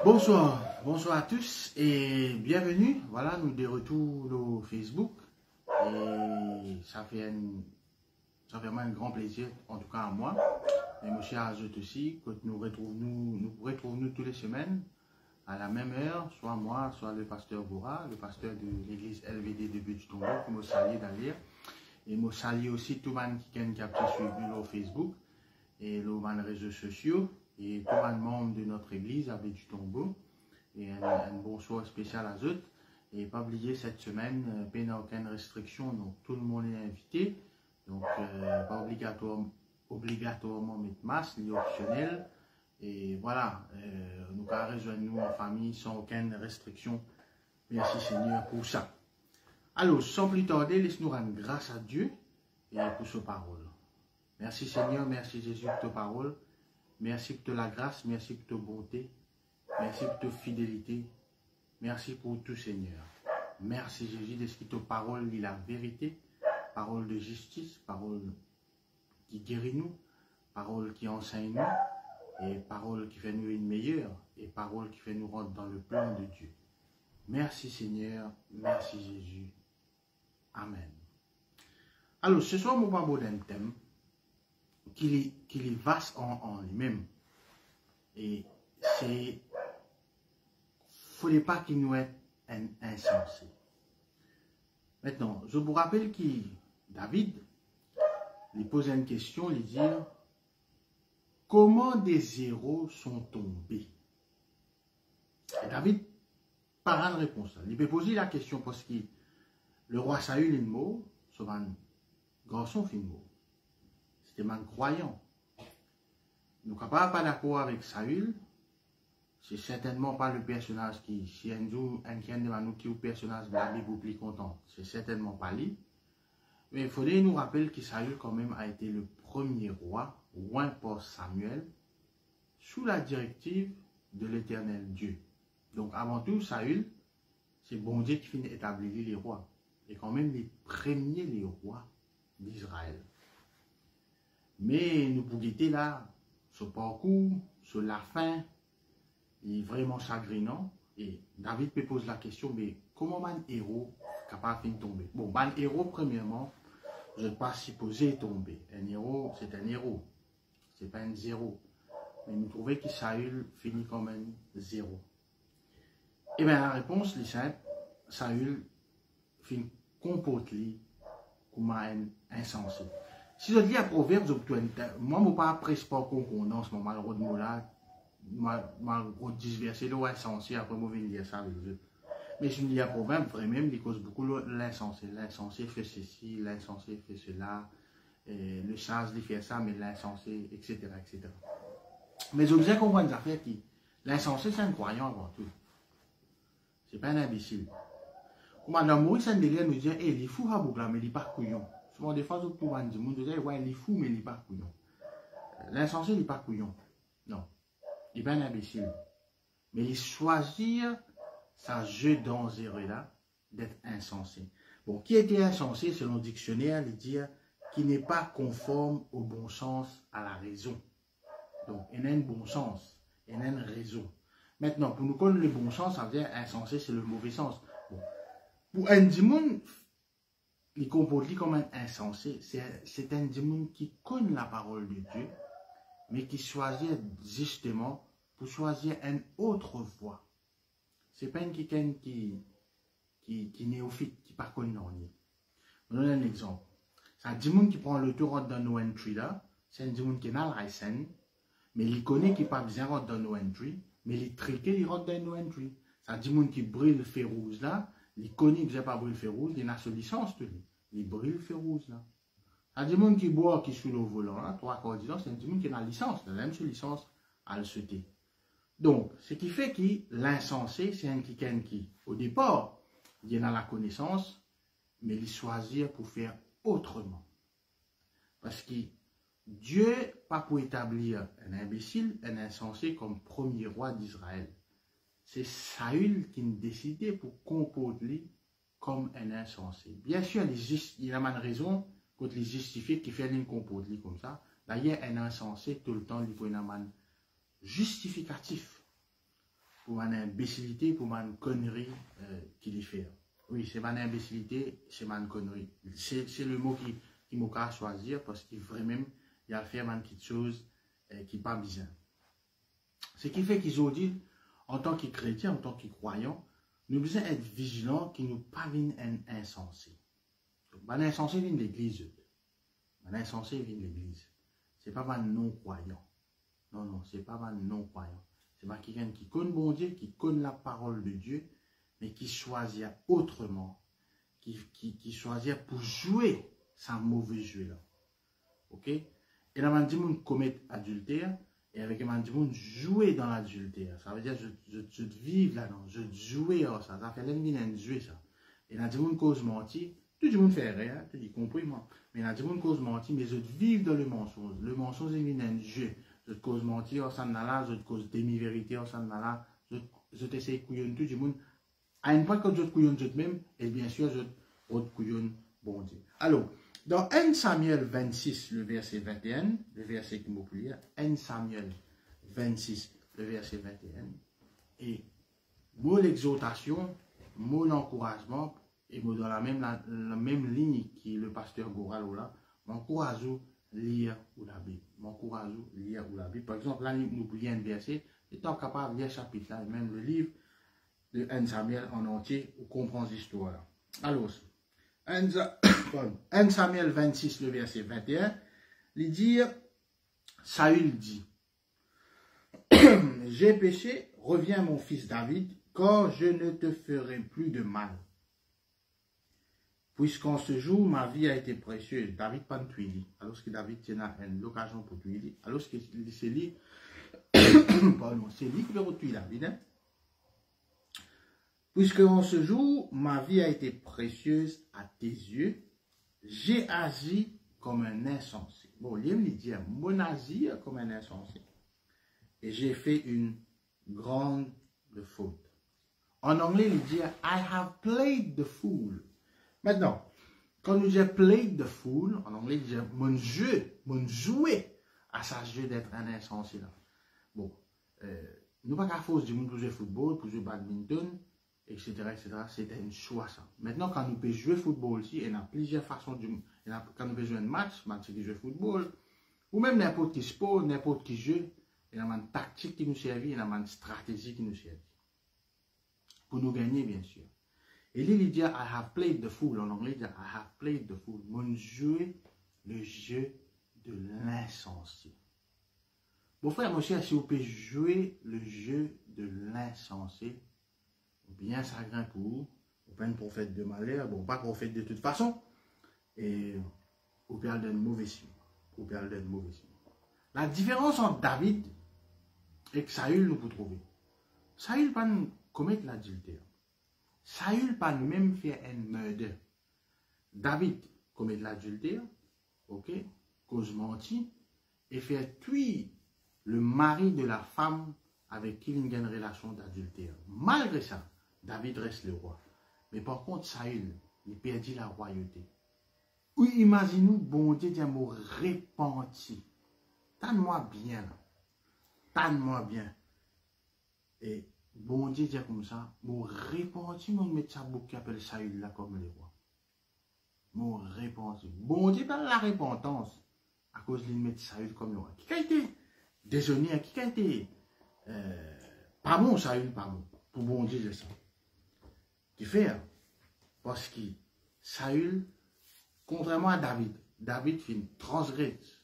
Bonsoir, bonsoir à tous et bienvenue. Voilà, nous de retour au Facebook et ça fait vraiment un grand plaisir, en tout cas à moi, et mon cher Azot aussi, que nous retrouvons tous les semaines à la même heure, soit moi, soit le pasteur Boura, le pasteur de l'église LVD de Butte-du-Tombeau, qui m'a salué d'ailleurs, et m'a salué aussi tout le monde qui a suivi au Facebook et les réseaux sociaux et tout le monde de notre église à Butte-du-Tombeau. Et un bonsoir spécial à eux. Et pas oublier cette semaine, il n'y a aucune restriction, donc tout le monde est invité. Donc, pas obligatoirement mettre masque, il est optionnel. Et voilà, nous allons rejoindre nous en famille sans aucune restriction. Merci Seigneur pour ça. Alors, sans plus tarder, laisse-nous rendre grâce à Dieu et pour sa parole. Merci Seigneur, merci Jésus pour ta parole. Merci pour la grâce, merci pour ta bonté. Merci pour ta fidélité. Merci pour tout, Seigneur. Merci, Jésus, de ce que ta parole dit la vérité. Parole de justice, parole qui guérit nous, parole qui enseigne nous, et parole qui fait nous une meilleure, et parole qui fait nous rentrer dans le plan de Dieu. Merci, Seigneur. Merci, Jésus. Amen. Alors, ce soir, nous parlons d'un thème qui est vaste en lui-même. Et c'est il ne faut pas qu'il nous ait insensé. Maintenant, je vous rappelle que David lui pose une question, il dit comment des héros sont tombés? Et David par une réponse. Il peut poser la question parce que le roi Saül est mort, c'est un garçon fin mort. C'était un croyant. Nous ne sommes pas d'accord avec Saül. C'est certainement pas le personnage qui, si un jour, un qui est le personnage de la Bible plus content, c'est certainement pas lui. Mais il faudrait nous rappeler que Saül quand même a été le premier roi, oint par Samuel, sous la directive de l'éternel Dieu. Donc avant tout, Saül, c'est bon Dieu qui finit d'établir les rois. Et quand même les premiers les rois d'Israël. Mais nous pouvons guetter là, ce parcours, sur la fin, il est vraiment chagrinant. Et David peut poser la question, mais comment un héros est capable de tomber? Bon, un héros, premièrement, je ne vais pas supposer tomber. Un héros, c'est un héros. Ce n'est pas un zéro. Mais nous trouvons que Saül finit comme un zéro. Et bien la réponse est simple. Saül finit comporte-lui comme un insensé. Si je dis à Proverbe, moi, je ne pas presque pas concordance, mon malheureux de mot là. Ma disverser le insensé, après moi je dire ça avec eux. Mais je me dis à Proverbe, vraiment, il cause beaucoup l'insensé. L'insensé fait ceci, l'insensé fait cela, le sage il fait ça, mais l'insensé, etc., etc. Mais je bien comprendre des affaires qui, l'insensé c'est un croyant avant tout. C'est pas un imbécile. Madame Maurice Andélé nous dit, il est fou à Bougla, mais il n'est pas couillon. Souvent des fois, je trouve un monde dit, ouais, il est fou, mais il n'est pas couillon. L'insensé, il n'est pas couillon. Non. Il est bien imbécile. Mais il choisit sa jeu dangereux là d'être insensé. Bon, qui était insensé selon le dictionnaire, il dit qui n'est pas conforme au bon sens, à la raison. Donc, il y a un bon sens, il y a une raison. Maintenant, pour nous connaître le bon sens, ça veut dire insensé, c'est le mauvais sens. Bon. Pour un démon, il comporte comme un insensé. C'est un démon qui connaît la parole de Dieu, mais qui choisit justement pour choisir une autre voie. Ce n'est pas quelqu'un qui néophyte, qui par contre non. Je donne un exemple. C'est un démon qui prend le tour dans nos entry là. C'est un démon qui est dans la scène, mais il connaît qu'il n'a pas besoin de rentrer dans nos entry, mais il trique, il rentre dans nos entry. C'est un démon qui brille le feu rouge là. Il connaît que je n'ai pas brûlé le feu rouge, il a sa licence tout. Il brille le feu rouge là. Un démon qui boit, qui suit le volant, là, 3 quarts du temps, c'est un démon qui a la licence, la même licence à le sauter. Donc, ce qui fait que l'insensé, c'est un quelqu'un qui, au départ, il a la connaissance, mais il choisit pour faire autrement. Parce que Dieu, pas pour établir un imbécile, un insensé comme premier roi d'Israël. C'est Saül qui a décidé pour comporter comme un insensé. Bien sûr, il a une raison quand il justifie qu'il fait une comporter comme ça. D'ailleurs, un insensé, tout le temps, il faut une amende justificatif pour une imbécilité, pour une connerie qu'il y fait. Oui, c'est une imbécilité, c'est une connerie. C'est le mot qui m'a choisir parce qu'il vraiment, il a fait une petite chose qui n'est pas bizarre. Ce qui fait qu'ils ont dit, en tant que chrétien, en tant que croyant, nous devons être vigilants qu'il nous pas un insensé. Un insensé vient de l'église. Un insensé vient de l'église. Ce n'est pas un non-croyant. Non, non, ce n'est pas un non-croyant. C'est pas quelqu'un qui connaît bon Dieu, qui connaît la parole de Dieu, mais qui choisit autrement, qui choisit pour jouer sans mauvais jeu là. Ok? Et là, on dit qu'on commet adultère, et avec un dit qu'on jouer dans l'adultère. Ça veut dire je vivre là-dedans, je jouer à ça. Ça fait l'ennemi de jouer ça. Et là, on dit qu'on cause menti, tout le monde fait rien, tu dis compris moi. Mais là, on dit qu'on cause menti, mais je vivre dans le mensonge. Le mensonge est un jeu. Je te cause mentir, ça n'a là, je te cause demi-vérité, ça n'a là, je t'essaie de couillonner tout le monde. À une fois que je te couillonne je même, et bien sûr, je te couillonne bon Dieu. Alors, dans 1 Samuel 26, le verset 21, le verset que vous pouvez lire, 1 Samuel 26, le verset 21, et mot l'exhortation, mot l'encouragement, et mot dans la même ligne que le pasteur Goral là, m'encourage lire ou la Bible. M'encourage lire ou la Bible. Par exemple, là, nous pouvons un verset, étant capable de lire chapitre là, et même le livre de 1 Samuel en entier, ou comprendre l'histoire. Alors, 1 Samuel 26, le verset 21, il dit, Saül dit, j'ai péché, reviens mon fils David, car je ne te ferai plus de mal. Puisqu'en ce jour, ma vie a été précieuse. David pas de tuili. Alors que David tient l'occasion pour tuili. Alors que c'est lui, pardon, c'est lui qui veut tuer David. Hein? Puisqu'en ce jour, ma vie a été précieuse à tes yeux, j'ai agi comme un insensé. Bon, il me dit, mon agi comme un insensé. Et j'ai fait une grande faute. En anglais, il dit, I have played the fool. Maintenant, quand nous disons played the fool, en anglais, il dit mon jouet à sa jeu d'être un insensé là. Bon, nous pas qu'à force du monde pour jouer football, pour jouer badminton, etc., etc., c'était un choix ça. Maintenant, quand nous pouvons jouer football aussi, il y a plusieurs façons de quand nous pouvons jouer un match qui joue football, ou même n'importe quel sport, n'importe quel jeu, il y a une tactique qui nous servit, il y a une stratégie qui nous servit. Pour nous gagner, bien sûr. Et là, il dit, I have played the fool. En anglais, il dit, I have played the fool. Mon joué le jeu de l'insensé. Mon frère, mon cher, si vous pouvez jouer le jeu de l'insensé, bien ça grimpe pour vous. Vous pas un prophète de malheur, bon, pas prophète de toute façon. Et vous perdez une mauvaise signe. Vous perdez une mauvaise signe. La différence entre David et Saül, nous pouvons trouver. Saül pas commettre l'adultère. Saül pas même fait un meurtre. David commet l'adultère, ok, cause menti, et fait tuer le mari de la femme avec qui il a une relation d'adultère. Malgré ça, David reste le roi. Mais par contre, Saül, il perdit la royauté. Oui, imaginez-nous, bon Dieu, dit mot repenti. Tanne-moi bien, là. Tanne-moi bien. Et bon Dieu dit comme ça, mon repenti, mon met sa boucle qui appelle Saül là comme le roi. Mon repenti. Bon Dieu parle la repentance à cause de mettre Saül comme le roi. Qui a été déshonneur, qui a été pas bon Saül, pas bon. Pour bon Dieu, c'est ça. Qui fait, parce que Saül, contrairement à David, David fait une transgresse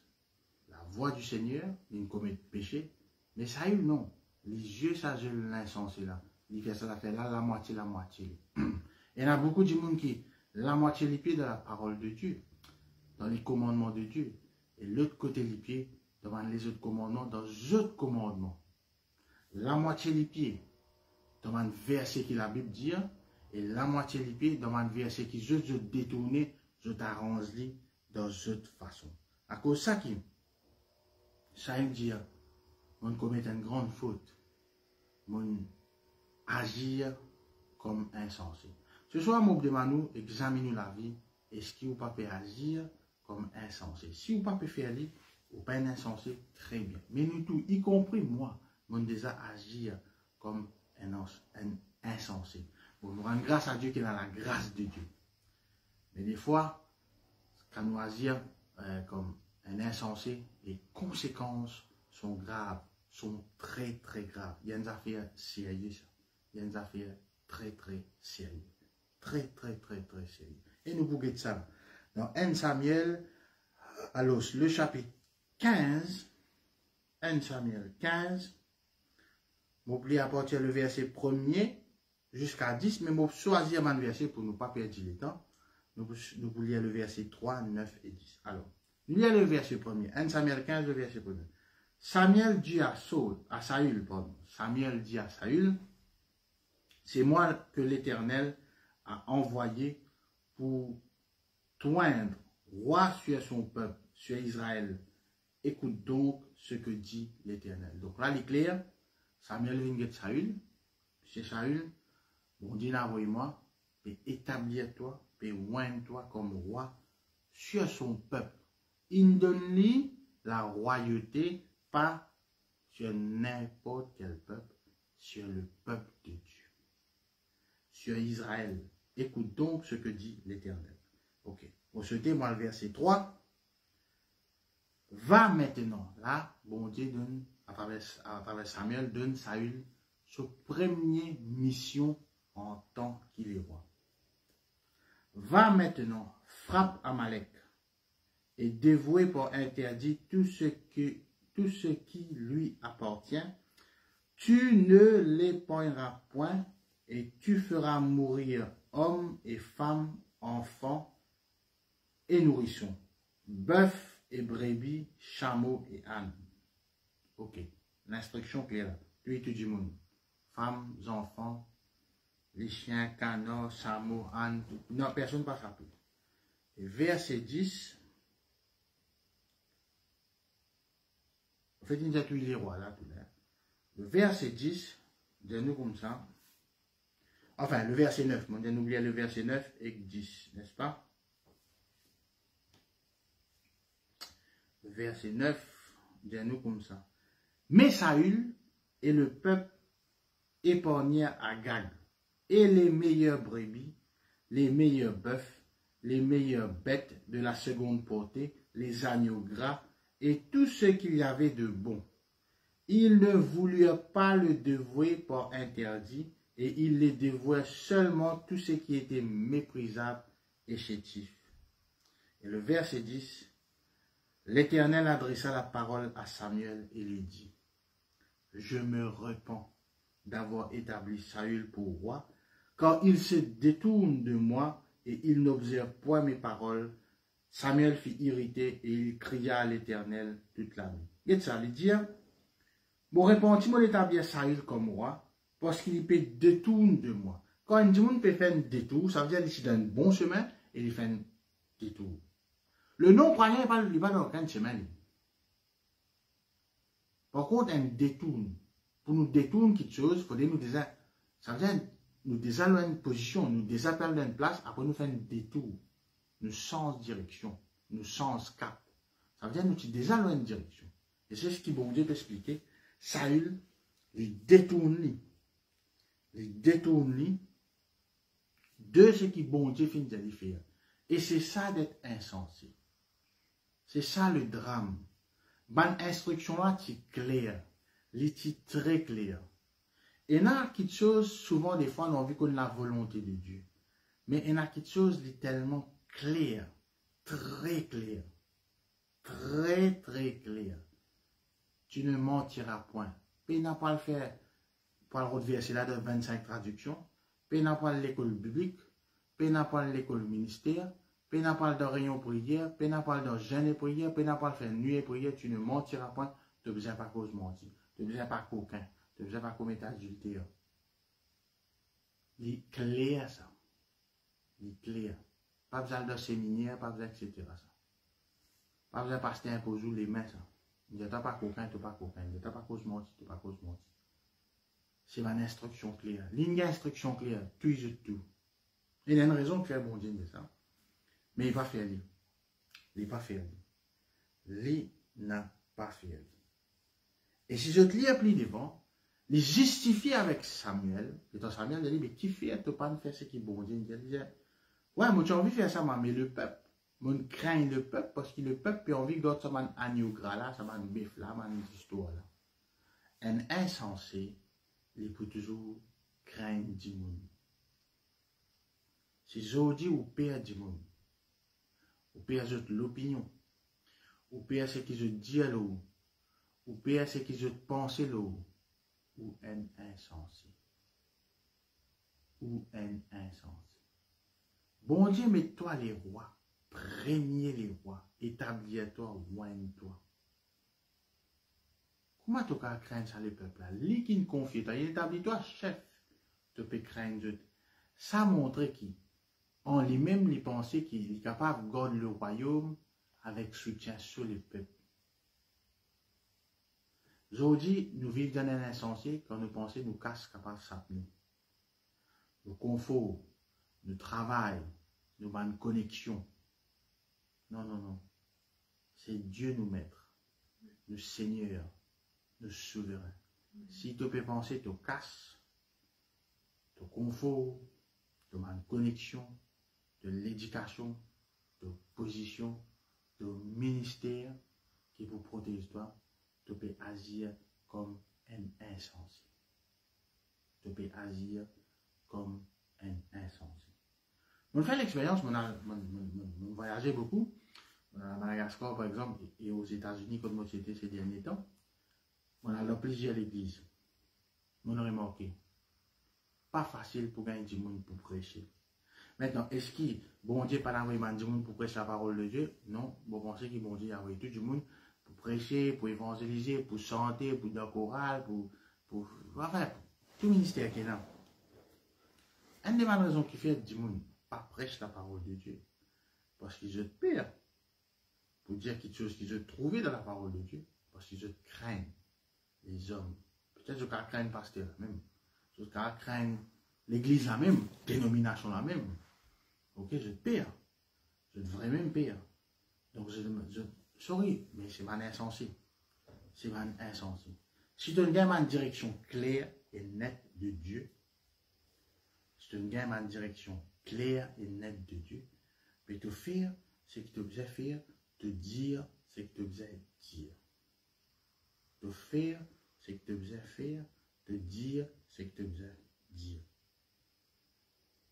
la voix du Seigneur, il commet péché, mais Saül non. Les yeux, ça, je l'insensé là. Il fait ça, ça fait là, la moitié, la moitié. Il y en a beaucoup de monde qui, la moitié les pieds de la parole de Dieu, dans les commandements de Dieu, et l'autre côté les pieds, devant les autres commandements, dans les autres commandements. La moitié les pieds, devant le verset que la Bible dit, et la moitié des pieds dans un verset qui je détourne, je t'arrange dans cette façon. À cause de ça qui, ça veut dire, on commet une grande faute, on agir comme insensé. Ce soir, mon demande, examinez la vie, est-ce que vous ne pouvez pas agir comme insensé? Si vous ne pouvez pas faire ça, vous pas insensé, très bien. Mais nous tous, y compris moi, on déjà agir comme un insensé. Bon, nous rendons grâce à Dieu qui est dans la grâce de Dieu. Mais des fois, quand nous agir comme un insensé, les conséquences sont graves, sont très très graves. Il y a une affaire sérieuse. Il y a une affaire très très sérieuse. Très très très très sérieuse. Et nous pouvons ça dans 1 Samuel, alors le chapitre 15, 1 Samuel 15, m'oubliez à partir du verset 1er jusqu'à 10, mais je choisir un verset pour ne pas perdre le temps. Nous pouvons lire le verset 3, 9 et 10. Alors, nous lisons le verset 1er, 1 Samuel 15, le verset 1er. Samuel dit à Saül, Samuel dit à Saül, c'est moi que l'Éternel a envoyé pour toindre roi sur son peuple, sur Israël. Écoute donc ce que dit l'Éternel. Donc là, il est clair, Samuel vient de Saül, c'est Saül, bon Dieu envoie-moi, et établir-toi, et oindre-toi comme roi sur son peuple. Il donne la royauté, pas sur n'importe quel peuple, sur le peuple de Dieu, sur Israël. Écoute donc ce que dit l'Éternel. Ok. Pour ce moi le verset 3. Va maintenant. Là, bon Dieu donne, à travers Samuel, donne Saül sa première mission en tant qu'il est roi. Va maintenant, frappe Amalek et dévouer pour interdit tout ce qui lui appartient. Tu ne l'épargneras point et tu feras mourir hommes et femmes, enfants et nourrissons, bœufs et brebis, chameaux et ânes. Ok, l'instruction claire. Tu es tout du monde. Femmes, enfants, les chiens, canards, chameaux, ânes. Non, personne ne passe à plus. Et verset 10. En fait, il y a tous les rois là, tout là. Le verset 10, dis-nous comme ça. Enfin, le verset 9, on vient d'oublier le verset 9 et 10, n'est-ce pas? Le verset 9, dis-nous comme ça. Mais Saül et le peuple épargnèrent Agag, et les meilleurs brebis, les meilleurs bœufs, les meilleures bêtes de la seconde portée, les agneaux gras, et tout ce qu'il y avait de bon. Ils ne voulurent pas le dévouer par interdit, et ils les dévouèrent seulement tout ce qui était méprisable et chétif. Et le verset 10, l'Éternel adressa la parole à Samuel et lui dit, je me repens d'avoir établi Saül pour roi, car il se détourne de moi et il n'observe point mes paroles. Samuel fut irrité et il cria à l'Éternel toute la nuit. Et ça, il dit, bon, repentis-moi d'établir Saül comme roi, parce qu'il peut détourner de moi. Quand un monde peut faire un détour, ça veut dire qu'il est dans un bon chemin et il fait un détour. Le non-croyant n'est pas dans aucun chemin. Par contre, un détour, pour nous détourner quelque chose, il faut nous dire, ça veut dire nous désallouer une position, nous désappelle une place, après nous faire un détour, nous changeons de direction, nous changeons cap. Ça veut dire nous désallouer une direction. Et c'est ce qui bon Dieu peut expliquer. Saül, il détourne de ce qui bon Dieu finit de faire. Et c'est ça d'être insensé. C'est ça le drame. Bonne instruction là, c'est clair. C'est très clair. Et il y a quelque chose, souvent des fois, on a envie qu'on a la volonté de Dieu. Mais il y a quelque chose de tellement clair, très clair, très très clair. Tu ne mentiras point. Puis il n'a pas le faire par le verset là de 25 traductions. Puis il n'a pas l'école biblique. Puis il n'a pas l'école ministère. Puis il n'a pas de réunion prière. Puis il n'a pas de jeûne et prière. Puis il n'a pas de faire nuit et prière. Tu ne mentiras point. Tu ne besoin pas cause mentir. Tu ne besoin pas coquin. Tu ne besoin pas commettre adultère. Il est clair ça. Il est clair. Pas besoin de séminaire, pas besoin, etc. Ça. Pas besoin de passer un peu les mains ça. Il n'y a pas coquin, tu n'as pas coquin. Il n'y a pas cause mentir, tu n'as pas cause mentir. C'est une instruction claire. Ligne d'instruction claire, tout et tout. Il y a une raison de faire bon Dieu de ça. Mais il va faire lui. Il va faire lui. Il n'a pas fait lui. Et si je te lis plus devant, il justifie avec Samuel. Et dans Samuel, il dit, mais qui fait, tu pas faire ce qui est bon Dieu? Il dit, ouais, moi, tu as envie de faire ça, mais le peuple, moi, je crains le peuple, parce que le peuple a envie de garder ça, man, agneau gras là, ça, man, bœuf là, man, histoire là. Un insensé, il peut toujours craindre du monde. Si aujourd'hui, ou perd du monde, ou perd l'opinion, ou perd ce qu'ils ont dit là, ou perd ce qu'ils ont pensé là, ou un insensé. Ou un insensé. Bon Dieu, mets-toi les rois, premier les rois, établis-toi, oigne-toi. Comment tu peux craindre ça, le peuple là? Lui qui ne confie, il établit-toi chef, tu peux craindre. Ça montre qui, en lui-même, les pensées qu'il est capable de garder le royaume avec soutien sur le peuple. Aujourd'hui, nous vivons dans un insensé quand nous pensons nous cassent capable de s'appeler. Nos confort, nos travail, nos bonnes connexions. Non, non, non. C'est Dieu nous maître, le Seigneur, le souverain. Si tu peux penser, tu casses, ton confort, de bonnes connexions, de l'éducation, de position, de ministère qui vous protège toi, tu peux agir comme un insensé. Tu peux agir comme un insensé. On fait l'expérience, on voyageait beaucoup, à Madagascar par exemple, et aux États-Unis, comme moi c'était ces derniers temps. On a plusieurs l'église. On a remarqué. Pas facile pour gagner du monde pour prêcher. Maintenant, est-ce que bon Dieu pas envoyé du monde pour prêcher la parole de Dieu? Non. Bon, pensez que bon Dieu a envoyé tout du monde pour prêcher, pour évangéliser, pour chanter, pour dans le choral, enfin, pour tout ministère qui est là. Une des raisons qui fait du monde pas prêche la parole de Dieu. Parce qu'ils ont peur pour dire quelque chose qu'ils ont trouvé dans la parole de Dieu. Parce qu'ils ont craint les hommes. Peut-être qu'ils ont craint le pasteur même. Ils ont craint l'église la même, dénomination la même. Ok, je peur. Je devrais même peur. Donc, sorry, mais c'est pas insensé. C'est pas insensé. Si tu as une direction claire et nette de Dieu, si tu as une direction claire et nette de Dieu, mais te faire ce que tu as faire, te dire ce que tu as dire. Te faire ce que tu as faire, te dire ce que tu as dire.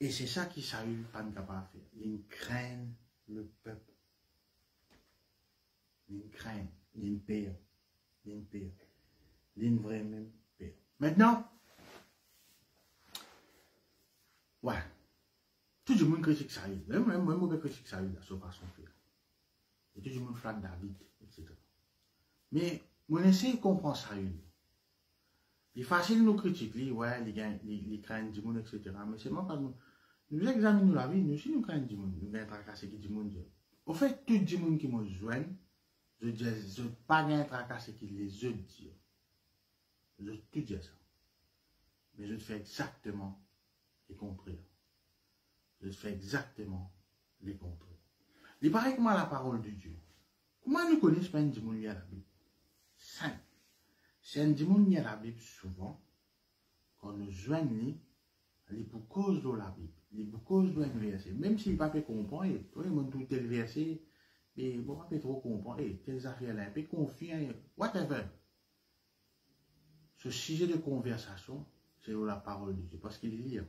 Et c'est ça qui Saül pas capable de faire. Il craint le peuple. Il craint, il perd, il perd. Il vrai même perd. Maintenant, ouais, tout le monde critique Saül. Même moi, je critique Saül de sa façon de faire. Et tout le monde flatte David, etc. Mais, on essaie de comprendre Saül. Il est facile de nous critiquer, ouais, les craignent du monde, etc. Mais c'est moi quand nous examinons la vie, nous aussi nous craignons du monde. Nous gagnons tracassé qui du monde. Au fait, tout le monde qui me joint, je dis, je ne pas gagner tracassé qui les autres disent. Je tout dire ça. Mais je fais exactement les contraires. Je fais exactement les contraires. Il paraît comment la parole de Dieu. Comment nous connaissons pas un du monde à la Bible? Simple. C'est un du monde à la Bible souvent, quand nous joignons, il est pour cause de la Bible. Il est pour cause d'un verset. Même s'il ne peut pas comprendre, il montre tout tel verset, mais il ne peut pas trop comprendre, telles affaires-là, il peut confier, whatever. Ce sujet de conversation, c'est la parole de Dieu. Parce qu'il lit.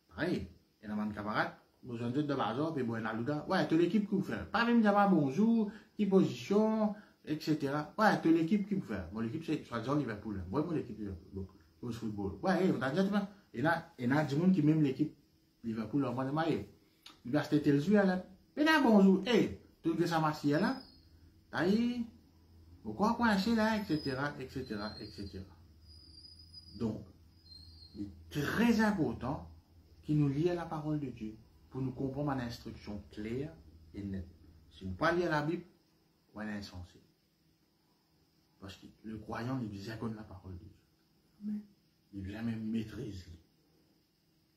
Pareil, il y a un camarade, besoin de bazar, puis bon, ouais, toute l'équipe qui vous fait. Pas même dire bonjour, qui position, etc. Ouais, toute l'équipe qui vous fait. Mon équipe, c'est soit Liverpool. Ouais, mon équipe Liverpool. Au football. Ouais, on a déjà il y a du monde qui même l'équipe Liverpool en mode maillot. Il va se têter le sujet là. Et là, bonjour. Tout le ça marche là. Taï. Pourquoi coincer là, etc., etc., etc. Donc, il est très important qu'il nous lie à la parole de Dieu pour nous comprendre une instruction claire et nette. Si vous ne parlez à la Bible, vous êtes insensé. Parce que le croyant, il besoin connaître la parole de Dieu. Amen. Il besoin même maîtriser.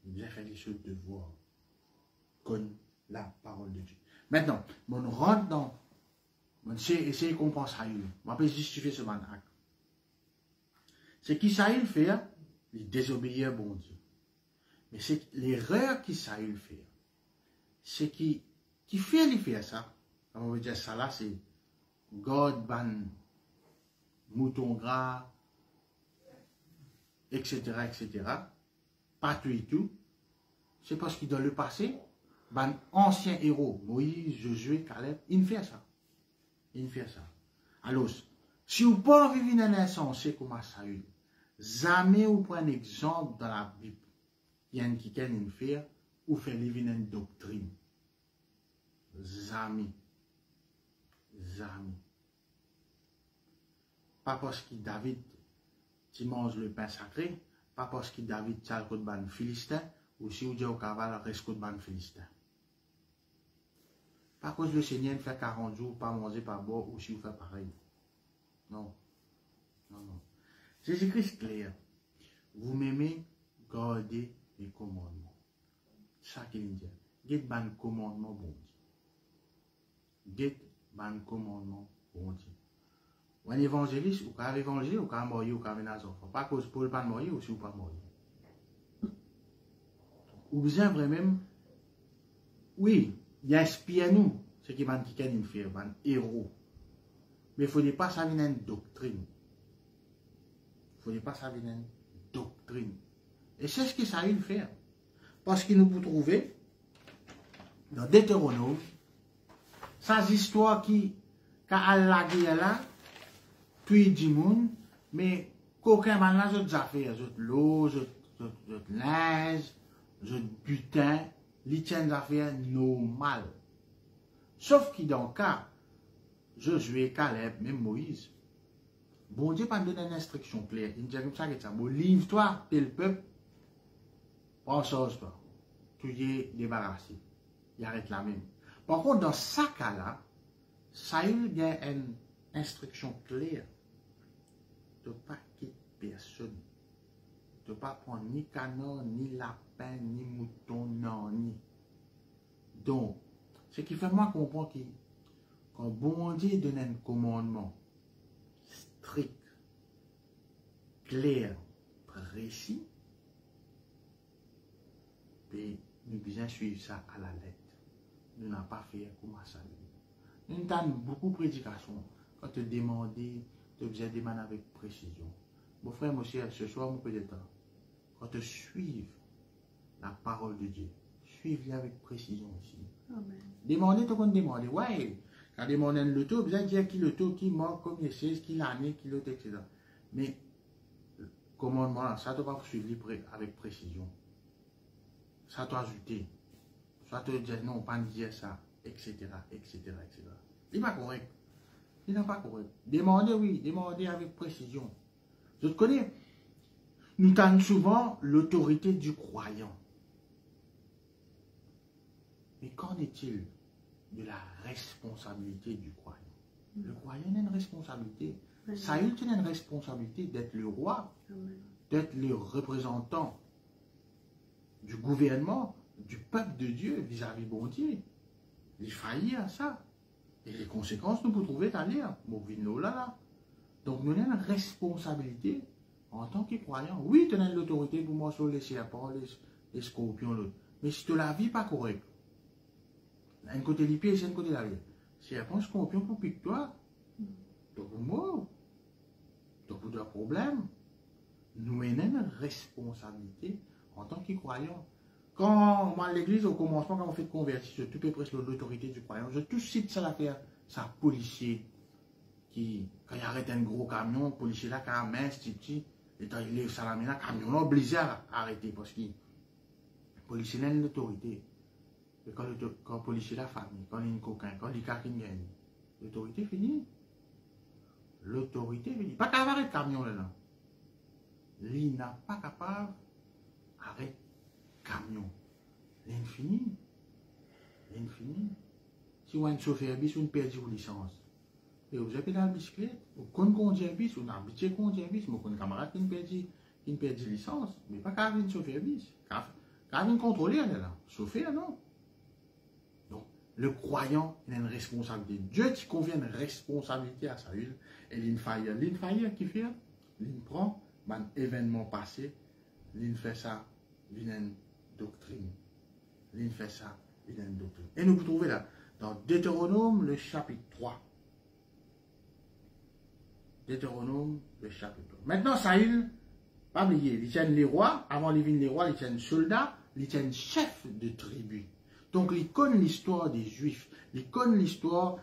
Il besoin faire les choses de voir. Connaître la parole de Dieu. Maintenant, on rentre dans. On essaie de comprendre Saül. On va justifier ce acte. C'est qui Saül fait. il désobéit à bon Dieu. Mais c'est l'erreur qui Saül fait. C'est qui fait lui faire ça. On veut dire ça là, c'est God ban mouton gras, etc., etc. Pas tout et tout. C'est parce que dans le passé, ban ancien héros, Moïse, Josué, Caleb, il fait ça. Il fait ça. Alors, si vous pas vivre dans l'insensé comme Saül, jamais vous prenez un exemple dans la Bible. Il y a un qui fait ou fait vivre une doctrine. Jamais. Jamais. Pas parce que David qui mange le pain sacré, pas parce que David tient le côté ban philistin, ou si vous dites au cavale, reste côté ban philistin. Pas parce que le Seigneur fait 40 jours, pas manger, pas boire, ou si vous faites pareil. Non. Non, non. Jésus-Christ clair. Vous m'aimez, gardez les commandements. C'est ça qu'il dit. Get ban commandement bon Dieu. Get ban commandement bon Dieu. Ou un évangéliste, ou un évangile, ou un mourir, ou un ménage enfant. Pas cause pour le pas mourir, ou si vous pas mourir. Ou bien vraiment, oui, il inspire nous, ce qui van qui une faire, un héros. Mais il ne faut pas ça venir une doctrine. Il ne faut pas ça venir une doctrine. Et c'est ce que ça a eu faire. Parce que nous pouvons trouver dans Deutéronome, ces histoires qui, quand Allah dit là, puis du monde, mais qu'aucun man là, d'autres affaires, d'autres l'eau, d'autres linge, d'autres butin, les tiennent des affaires normales. Sauf que dans le cas, Josué, Caleb, même Moïse, bon Dieu pas donné une instruction claire. Il dit comme ça, bon, livre-toi, t'es le peuple, prends ça, toi. Tu es débarrassé. Il arrête la même. Par contre, dans ce cas-là, ça a eu une instruction claire de ne pas quitter personne. De ne pas prendre ni canon, ni lapin, ni mouton, non, ni. Donc, ce qui fait moi comprendre que quand bon Dieu donne un commandement strict, clair, précis, puis nous devons suivre ça à la lettre. Nous n'avons pas fait comme ça. Nous avons beaucoup de prédications. Quand tu demandes, tu devais demander avec précision. Mon frère, mon cher, ce soir, mon peut-être, quand tu suives la parole de Dieu, suivez-la avec précision aussi. Amen. Demandez tout le monde demande. Ouais, quand demandez le taux, vous allez dire qui le taux, qui manque, combien c'est, qui l'année, qui l'autre, etc. Mais, commandement, ça doit pas suivre avec précision. Ça doit ajouter. Soit te dire non, pas dire ça, etc., etc., etc. Il n'est pas correct. Il n'est pas correct. Demandez, oui, demandez avec précision. Je te connais. Nous tenons souvent l'autorité du croyant. Mais qu'en est-il de la responsabilité du croyant? Le croyant a une responsabilité. Saül a une responsabilité d'être le roi, d'être le représentant du gouvernement, du peuple de Dieu vis-à-vis bon Dieu. Il faillit à ça. Et les conséquences, nous pouvons trouver dans l'air. Donc, nous avons une responsabilité en tant que croyant. Oui, tu as l'autorité pour moi sur les serpents, les scorpions, l'autre. Mais si tu la vis pas correct, un côté des pieds, c'est un côté de la vie. Serpent, scorpion pour piquer toi, donc moi, donc pour un problème. Nous avons une responsabilité en tant que croyant. Quand moi à l'église, au commencement, quand on fait de convertir, je touche presque l'autorité du croyant. Je touche cite ça l'affaire, ça policier qui, quand il arrête un gros camion, policier là, quand il mince, petit, et quand il lève ça la main, camion là, obligé à arrêter parce que le policier a une autorité. Et quand le policier la famille, quand il y a une coquin, quand il y a une gagne, l'autorité finit. L'autorité finit. Pas capable d'arrêter le camion là. Il n'a pas capable d'arrêter camion. L'infini. L'infini. Si vous avez un chauffeur bis, vous perdez vos licences. Et vous avez dans la bicyclette, vous conduisez un bis, vous avez habitué à conduire un bis, vous avez un camarade qui perd la licence, mais pas qu'à un chauffeur bis. Qu'à un contrôleur là. Chauffeur, non. Donc, le croyant, il a une responsabilité. Dieu qui confie une responsabilité à Saül, et l'une faille qui fait, l'une prend, un événement passé, l'in fait ça, une doctrine. L'in fait ça, une doctrine. Et nous vous trouvez là, dans Deutéronome, le chapitre 3. Deutéronome, le chapitre 3. Maintenant, Saül, pas oublier, il tient les rois, avant les vignes les rois, il tient soldats, il tient chef de tribu. Donc, il connaît l'histoire des Juifs, il connaît l'histoire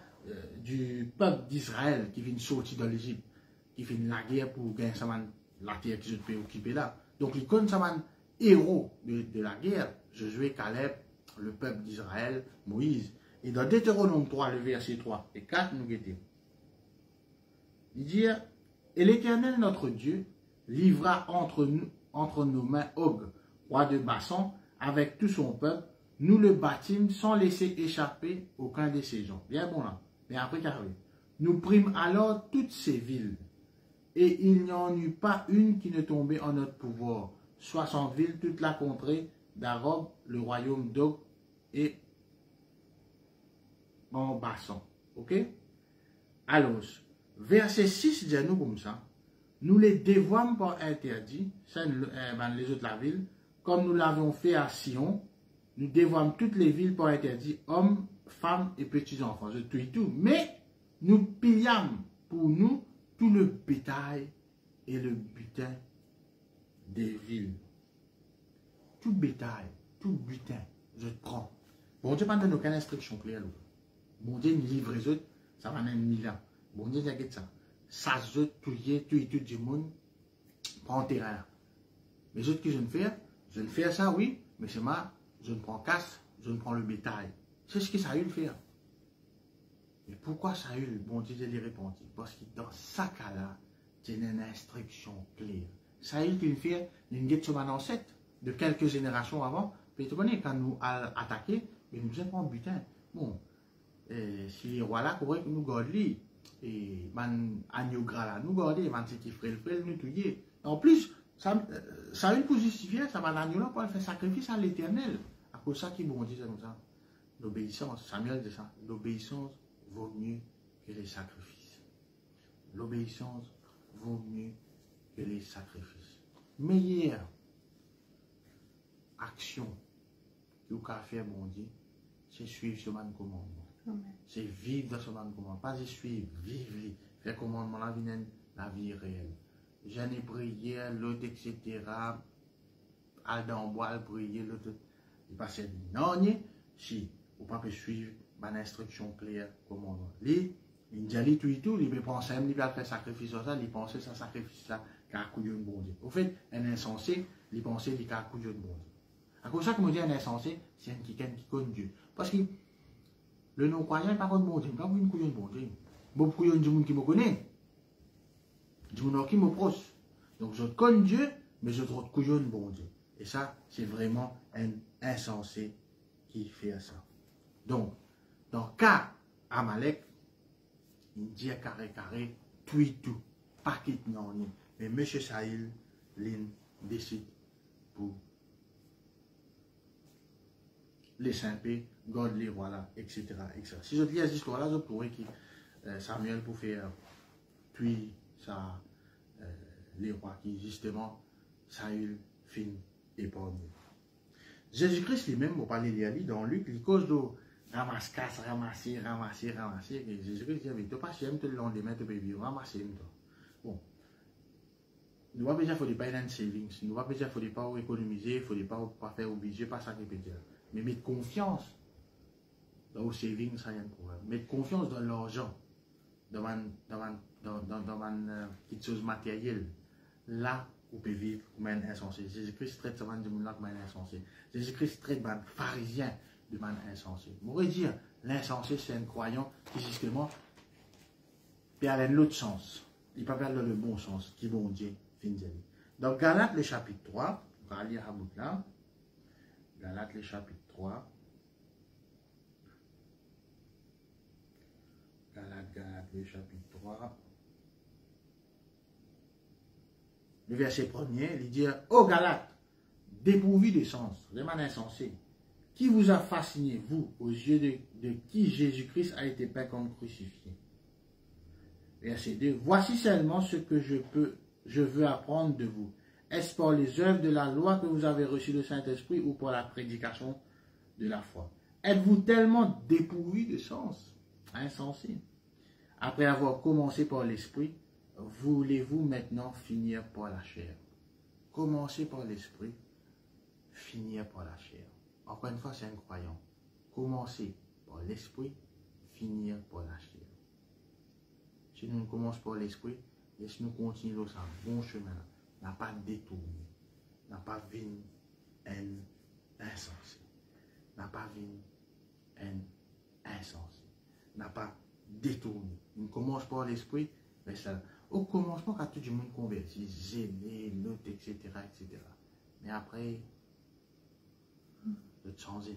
du peuple d'Israël qui vient sortir de l'Égypte, qui fait la guerre pour gagner la terre qu'ils ont occupée là. Donc, il connaît ça, héros de la guerre, Josué, Caleb, le peuple d'Israël, Moïse. Et dans Deutéronome 3, le verset 3 et 4, nous guettons. Il dit, et l'Éternel notre Dieu livra entre nos mains Og, roi de Bassan, avec tout son peuple. Nous le bâtîmes sans laisser échapper aucun de ses gens. Bien bon là. Mais après, carré. Nous prîmes alors toutes ces villes. Et il n'y en eut pas une qui ne tombait en notre pouvoir. 60 villes, toute la contrée d'Arob, le royaume d'Og et en Bassan. Ok? Alors, verset 6 dit nous comme ça. Nous les dévoilons par interdit, les autres la ville, comme nous l'avons fait à Sion. Nous dévoilons toutes les villes par interdit, hommes, femmes et petits-enfants. Je tout. Mais nous pillâmes pour nous tout le bétail et le butin des villes. Tout bétail, tout butin, je prends. Bon Dieu, pas donne aucune instruction claire. Bon Dieu, une livraison, ça va même 1000 ans. Bon Dieu, t'inquiète ça. Ça, je tout du monde, prend terrain. Mais ce que je ne fais ça, oui, mais c'est moi, je ne prends casse, je ne prends le bétail. C'est ce que Saül fait. Mais pourquoi Saül, bon Dieu, il répondit? Parce que dans ce cas-là, c'est une instruction claire. Saül, qu'il fait, il est son ancêtre de quelques générations avant. Puis tu connais, quand nous allons attaquer, mais nous avons un butin. Bon, si les rois là, correct, nous gardons. Et man agneau gras là, nous gardons, man c'est qui frêle, nous touiller. En plus, Saül pour justifier, ça va l'agneau là pour faire sacrifice à l'Éternel. À cause de ça qui bon Dieu, c'est comme ça. L'obéissance, Samuel dit ça, l'obéissance vaut mieux que les sacrifices. L'obéissance vaut mieux que les sacrifices. Meilleure action que vous pouvez faire, bon Dieu, c'est suivre ce man commandement. C'est vivre dans ce man commandement. Pas de suivre, vivre. Faire commandement, la vie réelle. J'en ai prié, l'autre, etc. Al dans bois, prier, l'autre. Il passe non, si vous ne pouvez pas suivre une instruction claire, commandement. Il dit tout, il pense il va faire sacrifice ça, il pense que ce sacrifice là, car a couillon de bon Dieu. Au fait, un insensé, il pense qu'il a couillon de bon Dieu. À cause de ça, comme on dit un insensé, c'est un qui connaît Dieu. Parce que le non-croyant n'est pas contre bon Dieu, pas une couillon de bon Dieu. Bon couillon du monde qui me connaît, du monde qui me proche. Donc je connais Dieu, mais je trouve couillon de bon Dieu. Et ça, c'est vraiment un insensé qui fait ça. Donc, dans le cas Amalek, il dit à carré, tout, pas quitte non. Mais M. Saïl, il décide pour les saints-pés, garde les rois là, etc., etc. Si je lis cette histoire-là, je pourrais que Samuel pour faire puis ça, les rois qui justement, Saül fin épargné. Jésus-Christ lui-même, vous parlez de dans Luc, il cause de ramasser, et Jésus-Christ dit, mais tu pas si tu le lendemain, tu peux vivre, ramasser. Bon. Nous ne pouvons pas faire des savings, nous ne pouvons pas économiser, il ne faut pas faire obliger, pas ça qui peut dire. Mais mettre confiance dans vos savings, ça y a un problème. Mettre confiance dans l'argent, dans quelque chose matériel, là, vous pouvez vivre comme un insensé. Jésus-Christ traite ce man de comme un insensé. Jésus-Christ traite un pharisien de man insensé. On pourrait dire, l'insensé, c'est un croyant qui, justement, peut aller dans l'autre sens. Il peut aller dans le bon sens, qui bon Dieu, fin de vie. Donc, Galates, le chapitre 3, on va lire à bout là. Galates, le chapitre 3. Galates, le chapitre 3. Le verset premier, il dit, ô Galates, dépourvu de sens, vraiment insensé, qui vous a fasciné, vous, aux yeux de qui Jésus-Christ a été peint comme crucifié. Verset 2, voici seulement ce que je veux apprendre de vous. Est-ce par les œuvres de la loi que vous avez reçu le Saint-Esprit ou par la prédication de la foi? Êtes-vous tellement dépourvu de sens, insensé? Après avoir commencé par l'Esprit, voulez-vous maintenant finir par la chair? Commencer par l'Esprit, finir par la chair. Encore une fois, c'est un croyant. Commencer par l'Esprit, finir par la chair. Si nous commençons par l'Esprit, et si nous continuons sur un bon chemin, n'a pas détourné, n'a pas vu haine insensée, n'a pas vu haine insensée, n'a pas détourné. On commence par l'Esprit, mais ça, au commencement, quand tout le monde convertit, zélé, l'autre, etc., etc. Mais après, vous êtes changé.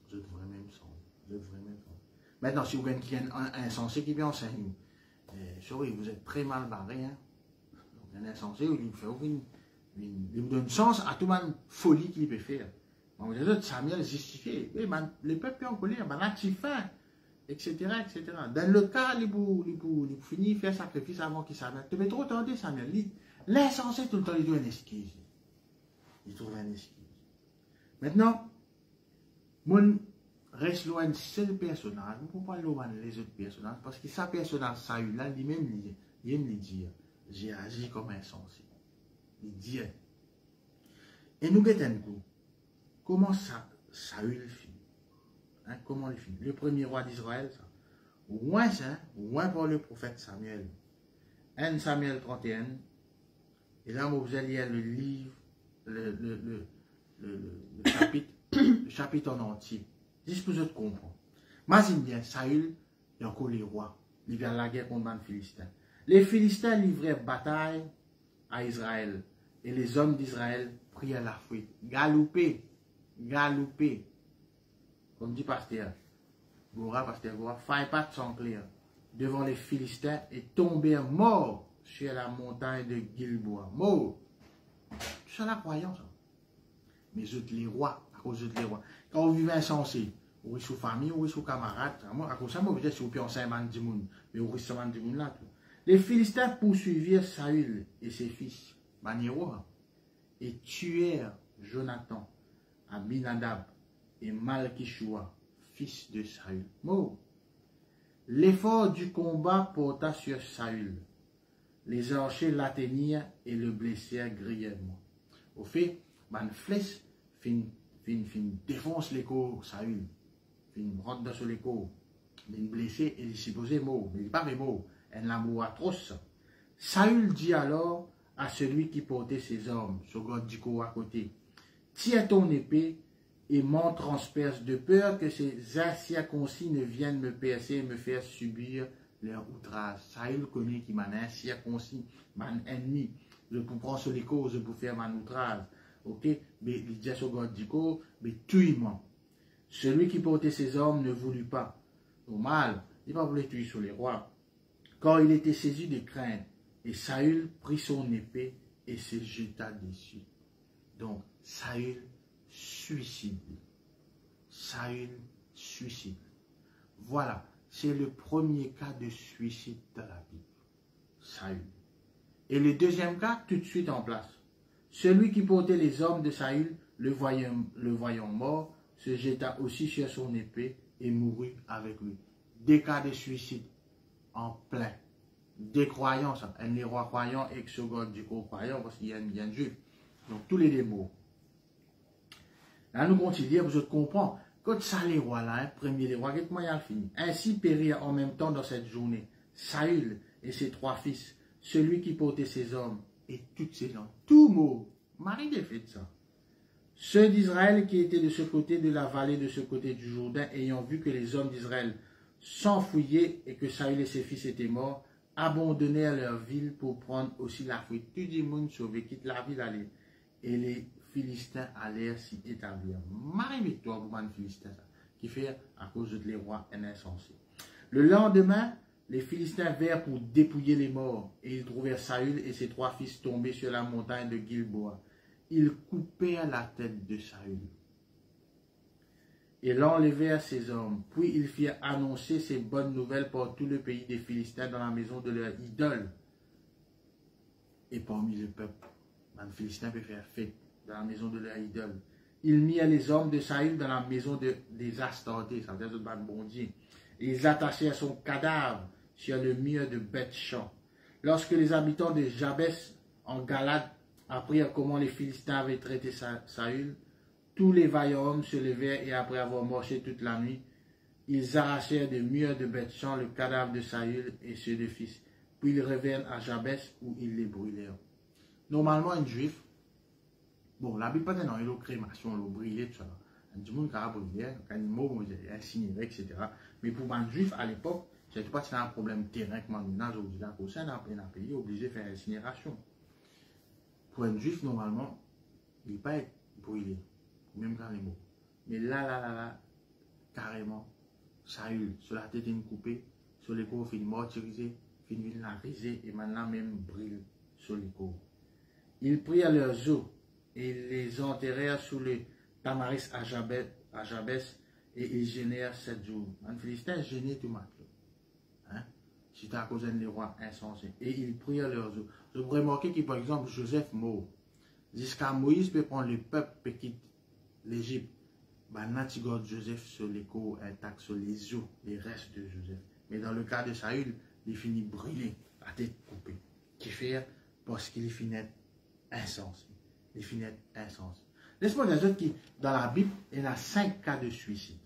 Vous êtes vraiment changé. Vous êtes vraiment changé. Maintenant, si vous avez un insensé qui vient enseigner, vous êtes très mal barré. Hein? Donc, un insensé, il vous donne chance à toute une folie qu'il peut faire. Donc, les autres, Samuel justifié. Les peuples en colère, là, tu fais, etc., etc. Dans le cas, il finit faire sacrifice avant qu'il s'arrête. Tu peux trop tenter, Samuel. L'insensé, tout le temps, il doit une excuse. Il trouve une excuse. Maintenant, mon reste loin de seul personnage, on ne peut pas loin les autres personnages, parce que sa personnage, Saül-là, lui-même, il aime lui dire, j'ai agi comme insensé. Il dit, et nous guettons un coup, comment Saül finit? Hein, comment il finit? Le premier roi d'Israël, ça. Ouin ça, ouin par le prophète Samuel. 1 Samuel 31, et là, vous allez lire le livre, le chapitre en entier. Juste pour vous comprendre. Imagine bien, Saül, il y a encore les rois. Il vient à la guerre contre les Philistins. Les Philistins livraient bataille à Israël. Et les hommes d'Israël priaient la fuite. Galoupé. Comme dit Pasteur. Pasteur Goura, faille pas de sang clair devant les Philistins et tombèrent morts sur la montagne de Gilboa. Morts. C'est la croyance. Mais eux, les rois, à cause de les rois. Quand on vivait insensé, ou sous famille, ou sous camarade, à cause de ça, moi, peut-être si vous pensez à un monde, mais vous risquez un monde là. Les Philistins poursuivirent Saül et ses fils, Maniero, et tuèrent Jonathan, Abinadab et Malkishua, fils de Saül. Bon. L'effort du combat porta sur Saül. Les archers l'atteignirent et le blessèrent grièvement. Au fait, man flèche fin défonce l'écho Saül. Fin rentre dans l'écho. Il est blessé et il s'est posé mot. Mais il n'est pas mot. Un amour atroce. Saül dit alors à celui qui portait ses armes, ce gars du coup à côté, tiens ton épée et m'en transperce de peur que ces incirconcis ne viennent me percer et me faire subir leur outrage. Saül connaît qui m'a incirconcis, mon ennemi. Je peux prendre sur les causes, je peux faire mon outrage. Ok? Mais il dit à ce gars du coup, mais tue-moi. Celui qui portait ses armes ne voulut pas. Normal, il n'a pas voulu tuer sur les rois. Quand il était saisi de crainte, et Saül prit son épée et se jeta dessus. Donc, Saül suicide. Saül suicide. Voilà, c'est le premier cas de suicide dans la Bible. Saül. Et le deuxième cas, tout de suite en place. Celui qui portait les hommes de Saül, le voyant mort, se jeta aussi sur son épée et mourut avec lui. Des cas de suicide en plein. Des croyants, ça. Les rois croyants et que ce gars du coup croyant, parce qu'il y a un juif. Donc tous les démons. Là, nous continuons, vous comprenez. Quand ça, les rois là, premier les rois, comment il a fini? Ainsi périrent en même temps dans cette journée Saül et ses 3 fils, celui qui portait ses hommes et toutes ses gens. Tout mot. Marie a fait ça. Ceux d'Israël qui étaient de ce côté de la vallée, de ce côté du Jourdain, ayant vu que les hommes d'Israël s'enfuyaient et que Saül et ses fils étaient morts, abandonnèrent leur ville pour prendre aussi la fuite. Tout le monde sauvé, quitte la ville, aller. Et les Philistins allèrent s'y établir. Marie-victoire pour les Philistins, qui fait à cause de les rois insensés. Le lendemain, les Philistins vinrent pour dépouiller les morts, et ils trouvèrent Saül et ses 3 fils tombés sur la montagne de Gilboa. Ils coupèrent la tête de Saül et l'enlevèrent ses hommes. Puis ils firent annoncer ces bonnes nouvelles par tout le pays des Philistins dans la maison de leur idole et parmi le peuple. les Philistins peuvent faire fête dans la maison de leur idole. Ils mirent les hommes de Saül dans la maison des Astartés, ça veut dire de bon Dieu. Et ils attachèrent son cadavre sur le mur de Beth-Shan. Lorsque les habitants de Jabès en Galade apprirent comment les Philistins avaient traité Saül, tous les vaillants hommes se levèrent et après avoir marché toute la nuit, ils arrachèrent des murs de Beth-Shan le cadavre de Saül et ceux de fils. Puis ils revinrent à Jabès où ils les brûlèrent. Normalement, un juif, bon, la Bible pas dans une crémation, le brûler, tout ça. Du monde qui a brûlé, quand il mort, incinéré, etc. Mais pour un juif à l'époque, c'est pas un problème terrain que maintenant, aujourd'hui, dans un pays, obligé de faire incinération. Pour un juif, normalement, il ne peut pas être brûlé, même quand il est mort. Mais là, carrément, Saül, sur la tête une coupée, sur les corps, il martyrisé, il l'a risé et maintenant même brûle sur les corps. Ils prirent leurs os et les enterrèrent sous le tamaris à Jabès et ils gênèrent 7 jours. Un Philistin gêné tout le monde. Hein? C'était à cause des rois insensés. Et ils prirent leurs os. Je vous remarquer que par exemple Joseph mort. Jusqu'à Moïse peut prendre le peuple et quitter l'Égypte. Maintenant, tu gardes Joseph sur les corps intacts, sur les os, les restes de Joseph. Mais dans le cas de Saül, il finit brûlé, la tête coupée. Qui fait parce qu'il finit insensé. Il finit insensé. Laisse-moi dire que dans la Bible, il y a 5 cas de suicide.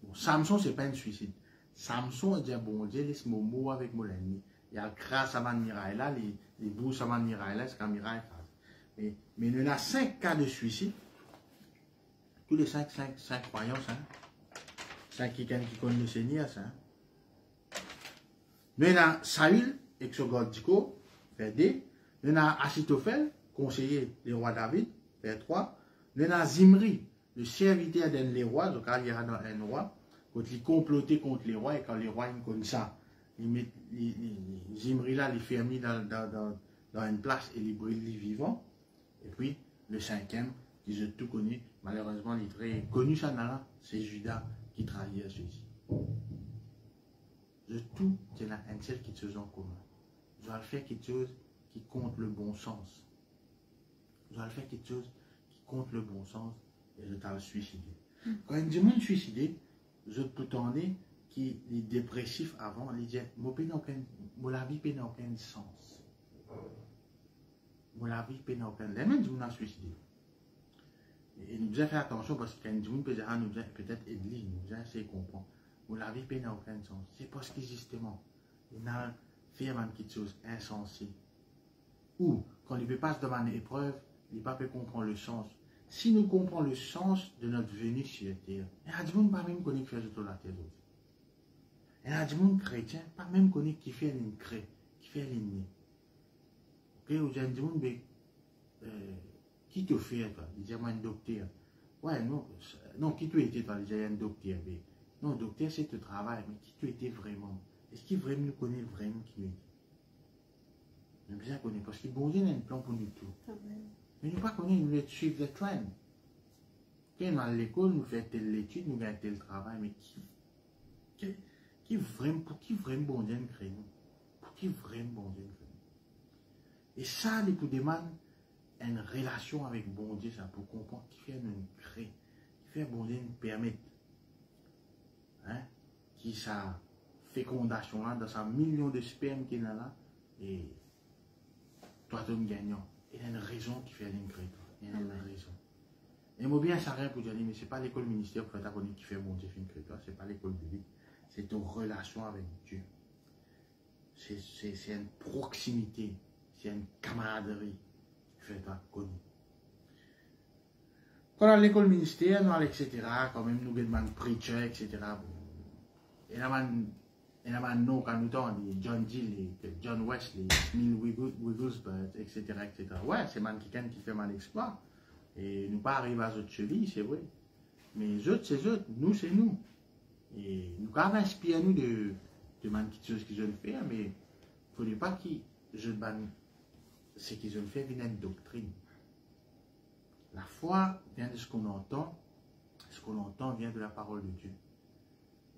Bon, Samson, ce n'est pas un suicide. Samson dit bon Dieu, laisse-moi mourir avec mon ennemi. Il y a le crasse à ma miraille là, les bourses à ma miraille là, c'est quand miraille. Mais il y a 5 cas de suicide. Tous les 5 croyants, hein. 5 qui connaissent le Seigneur, ça. Nous avons Saül, et que ce Gordico, fait 2. Nous avons Achitophel, conseiller des rois David, fait 3. Nous avons Zimri, le serviteur d'un roi, donc il y a un roi, quand il complotait contre les rois, et quand les rois ils connaissent ça, ils mettent Zimri là, les fermis dans une place et les brûlent les vivants. Et puis, le 5e, qui je tout connu, malheureusement, il est très connu, ça là, c'est Judas qui trahit celui-ci. De tout, il y a un seul qui chose en commun. Je dois faire quelque chose qui compte le bon sens. Je dois faire quelque chose qui compte le bon sens et je dois le suicider. Quand il dit monde suicidé, je peux t'en dire qui est dépressif avant, il dit la vie n'a aucun sens. La vie n'a aucun sens. Les mêmes nous a suicidé. Et nous devons faire attention parce que quand nous peut dire, nous devons peut-être aider, nous devons essayer de comprendre. La vie n'a aucun sens. C'est parce que justement, il a fait quelque chose insensé. Ou, quand il ne peut pas se demander une épreuve, il ne peut pas comprendre le sens. Si nous comprenons le sens de notre venue sur la terre, il y a des gens qui ne pas même connaître qui fait autour de la terre. Il y a des gens chrétiens qui ne pas même connaître qui fait une crée, qui fait l'ennemi. Ok, ou il y a des gens qui te fait, toi? Il dit, moi, un docteur. Ouais, non, qui tu étais, toi? Il dit, un docteur. Non, docteur, c'est le travail, mais qui tu étais vraiment? Est-ce qu'il vraiment nous connaît vraiment qui tu étais? Nous bien connaître, parce que bon Dieu a un plan pour nous tous. Mais nous ne pas connaître, nous devons suivre le trend. Quand on est à l'école, nous faisons telle étude, nous gagnons tel travail, mais pour qui vraiment bon Dieu crée nous? Pour qui vraiment bon Dieu crée nous? Et ça, il faut demander une relation avec bon Dieu, ça pour comprendre qui fait nous créer, qui fait bon Dieu nous permettre. Hein, qui sa fécondation là, dans sa million de sperme qu'il a là, et toi tu es gagnant. Il y a une raison qui fait l'incrédit. Il y a une raison. Et moi bien ça rien pour dire, mais ce n'est pas l'école ministère pour faire qui fait bon Dieu fait l'incrédit, ce n'est pas l'école biblique, c'est ton relation avec Dieu. C'est une proximité, c'est une camaraderie qui fait toi connu. Quand à l'école ministère, etc., quand même nous avons preacher, etc. Il y a un nom quand nous avons John Gill, John Wesley, Neil Wigglesworth, etc., etc. Ouais, c'est quelqu'un qui fait un exploit. Et nous pas arriver à autres chevilles, c'est vrai. Mais les autres, c'est eux, nous, c'est nous. Et nous avons inspiré nous de petites choses qu'ils ont fait, mais il ne faudrait pas que ce qu'ils ont fait vienne une doctrine. La foi vient de ce qu'on entend vient de la parole de Dieu.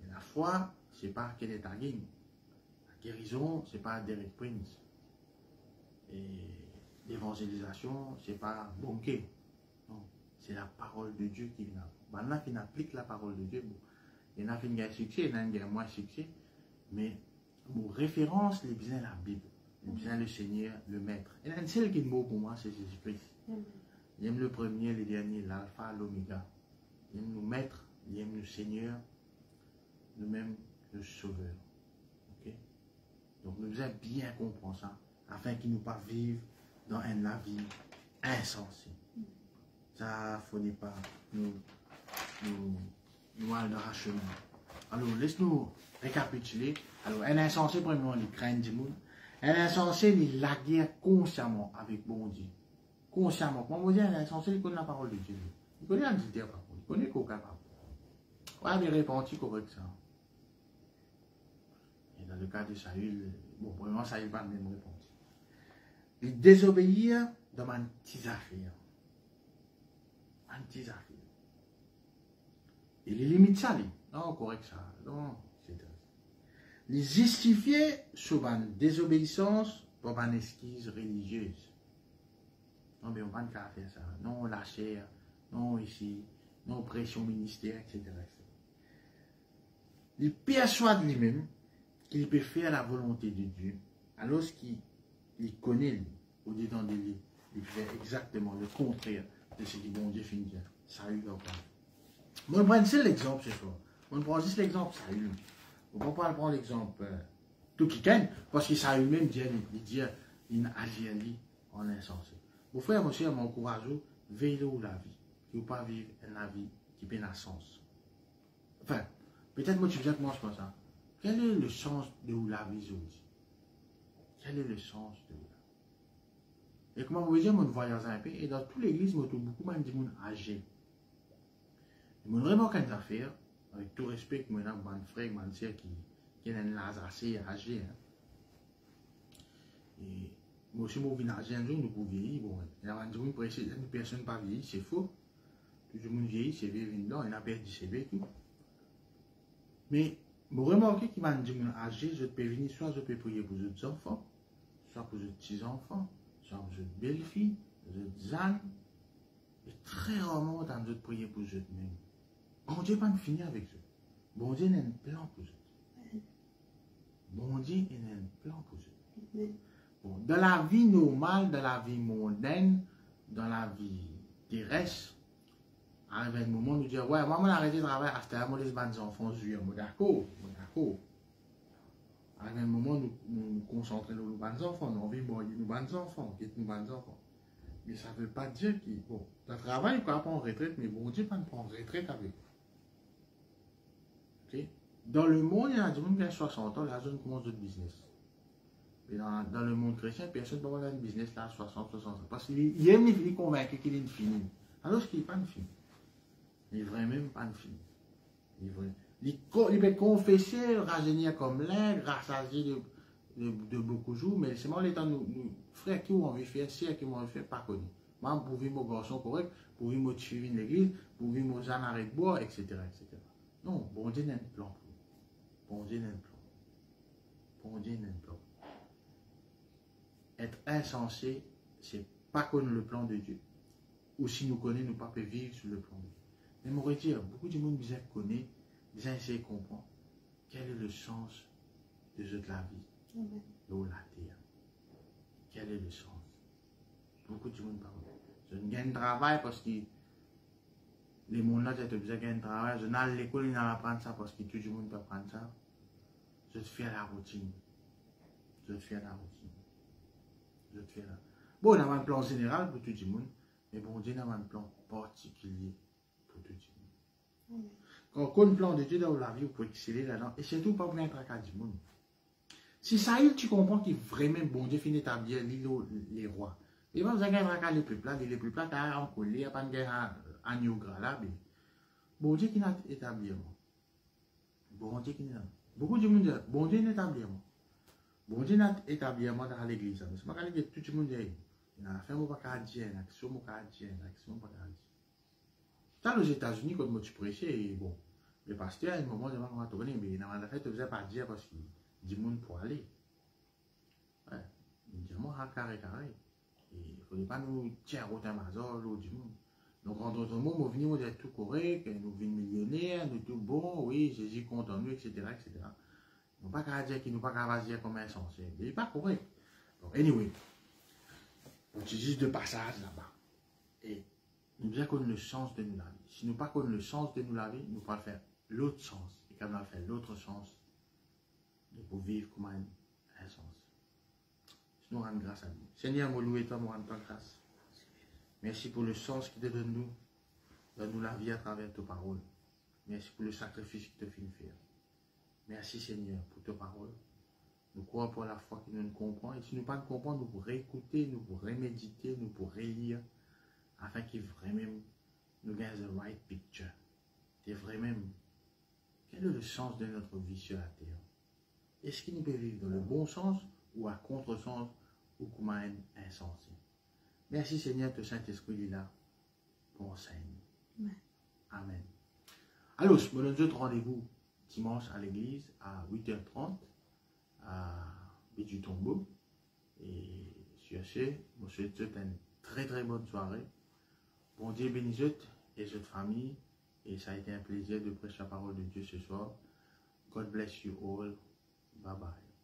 Et la foi, ce n'est pas Kenneth Hagin. La guérison, ce n'est pas Derek Prince. Et l'évangélisation, ce n'est pas banquet. Non, c'est la parole de Dieu qui vient. Maintenant, qui applique la parole de Dieu, bon, il y en a qui ont succès, il y en a qui ont moins succès, mais mon référence, c'est bien la Bible, c'est bien le Seigneur, le Maître. Et un seul qui est mot pour moi, c'est Jésus-Christ. Il aime le premier, le dernier, l'alpha, l'oméga. Il aime nous Maître, il aime le Seigneur, nous-mêmes le Sauveur. Okay? Donc nous devons bien comprendre ça, afin qu'il ne nous pas vivre dans un vie insensé. Ça, il ne faut pas nous aller dans le chemin. Alors, laisse-nous récapituler. Alors, un insensé, premièrement, il craint du monde. Un insensé, il la guerre consciemment avec bon Dieu. Consciemment. Quand on dit un insensé, il connaît la parole de Dieu. Il connaît la dictée, il connaît qu'aucun parole. Ouais, mais répenti correct ça. Et dans le cas de Saül, bon, vraiment, Saül va même répondre. Il désobéir dans ma petite affaire. Ma petite affaire. Il limite ça, lui. Non, correct ça. Non, c'est il justifier sur une désobéissance pour une esquisse religieuse. Non, mais on va pas faire ça. Non, la chair. Non, ici. Non, pression ministère, etc. Il persuade lui-même qu'il peut faire la volonté de Dieu, alors qu'il connaît, lui, au-dedans de lui, il fait exactement le contraire de ce que bon Dieu finit bien. Saül va pas. Moi, je prends seul l'exemple ce soir. On prend juste l'exemple Saül. On ne peut pas prendre l'exemple tout qui gagne, parce que Saül même dit, il agit en insensé. Mon frère, mon cher, mon courage, veillez la vie, qui ne pas vivre la vie qui peut avoir sens. Enfin, peut-être moi tu viens que moi je pense ça. Quel est le sens de la vie aujourd'hui? Quel est le sens de la vie? Et comment vous dire, mon voyage un peu, et dans toute l'église, je trouve beaucoup de gens âgés. Je me vraiment qu'une affaire, avec tout respect que mon frère, mon soeur qui est un assez âgé. Et moi aussi, mon village, un jour, nous pouvons vieillir. Bon, il y a une personne pas vieillie, c'est faux. Tout le monde vieillit, c'est vieux, il a perdu ses vécus. Mais, je remarque qu'il m'a dit, mon âgé, je peux venir, soit je peux prier pour les enfants, soit pour les petits-enfants, soit pour les belles-filles, les ânes. Et très rarement, dans d'autres prier pour eux-mêmes. Bon Dieu pas finir avec eux. Bon Dieu a un plan pour eux. Bon Dieu a un plan pour eux. Bon, dans la vie normale, dans la vie mondaine, dans la vie terrestre, arrive un moment où nous disons, ouais, moi, je arrêté de travailler, à ce moment, les enfants jouent, d'accord. Arrive un moment où nous nous concentrons sur nos enfants, nous vivons nos enfants, nos enfants. Mais ça ne veut pas dire que, bon, le travail, il ne peut pas prendre retraite, mais bon Dieu ne peut pas prendre retraite avec. Okay? Dans le monde, il y a des gens qui ont 60 ans, la zone commence de business. Mais dans le monde chrétien, personne ne peut avoir un business là à 60, 60 ans. Parce qu'il est convaincu qu'il est fini. Alors qu'il n'est pas fini. Il n'est vraiment pas fini. Il peut confesser, rajeunir comme l'air, rassasier de beaucoup de jours, mais c'est moi l'état nous frères qui ont envie de faire, si qui ont envie de faire, pas connu. Moi, pour vivre mon garçon correct, pour vivre mon suivi de l'église, pour vivre mon âne avec bois, etc., etc. Non, bon Dieu n'a un plan. Bon Dieu n'a un plan. Bon Dieu n'a un plan. Être insensé, c'est pas connaître le plan de Dieu. Ou si nous connaissons, nous ne pouvons pas vivre sur le plan de Dieu. Mais moi, je dire, beaucoup de monde bien connaît, bien essayer de comprendre quel est le sens de la vie, de la terre. Quel est le sens? Beaucoup de monde parle. Je ne gagne travail parce que les gens là, j'ai besoin de gagner travail. Je n'ai à l'école, ils n'ont pas apprendre ça parce que tout le monde peut apprendre ça. Je te fais la routine. Je te fais la routine. Je te fais la... Bon, on a un plan général pour tout le monde, mais bon, Dieu a un plan particulier pour tout le monde. Quand on a un plan de Dieu dans la vie, vous pouvez exceller là-dedans. Et surtout, pas pour être à cas du monde. Si ça y est, tu comprends qu'il vraiment bon Dieu finit d'établir les rois. Et vous avez un les peuples là, les peuples là, tu as encore, il n'y a pas de guerre à Niogra là. Bon Dieu qui n'a établi. Bon Dieu qui n'a. Beaucoup de monde disent, bon Dieu n'a établi. Bon Dieu n'a établi dans l'église. Mais c'est pas que tout le monde dit, il a fait mon bacadien, il a fait mon bacadien, il a fait mon bacadien. Ça, aux États-Unis, quand tu prêchais, et bon, le pasteur, à un moment, il m'a tourné, mais il a fait, tu ne faisais pas dire parce qu'il dit monde pour aller. Ouais, il dit, moi, carré. il ne faut pas nous tirer autant mazol l'autre du monde. Donc, en d'autres mots, nous venons d'être tout correct, nous venons millionnaires, nous tout bon, oui, Jésus compte en nous, etc., etc. Nous ne pouvons pas dire qu'il nous pas capable dire comme insensé. Il n'est pas correct. Donc, anyway, on utilise de passage là-bas. Et nous devons connaître le sens de nous la vie. Si nous ne connaissons pas le sens de nous la vie, nous pouvons faire l'autre sens. Et quand on a fait l'autre sens, nous pouvons vivre comme un sens. Nous rendons grâce à Dieu. Seigneur, nous louons toi, nous rendons grâce. Merci pour le sens qui te donne nous. Donne-nous la vie à travers tes paroles. Merci pour le sacrifice qui te fait faire. Merci Seigneur pour tes paroles. Nous croyons pour la foi que nous ne comprenons. Et si nous ne pas comprenons, nous pourrons réécouter, nous pourrons reméditer, nous pourrons relire, afin qu'il vraiment nous gagne the right picture. C'est vraiment, quel est le sens de notre vie sur la terre? Est-ce qu'il nous peut vivre dans le bon sens ou à contresens ou comme un insensé? Merci Seigneur, ton Saint-Esprit est là pour enseigner. Amen. Amen. Alors, je me donne rendez-vous dimanche à l'église à 8h30 à Bédu Tombeau. Et sur ce, je vous souhaite une très très bonne soirée. Bon Dieu bénisse et votre famille. Et ça a été un plaisir de prêcher la parole de Dieu ce soir. God bless you all. Bye bye.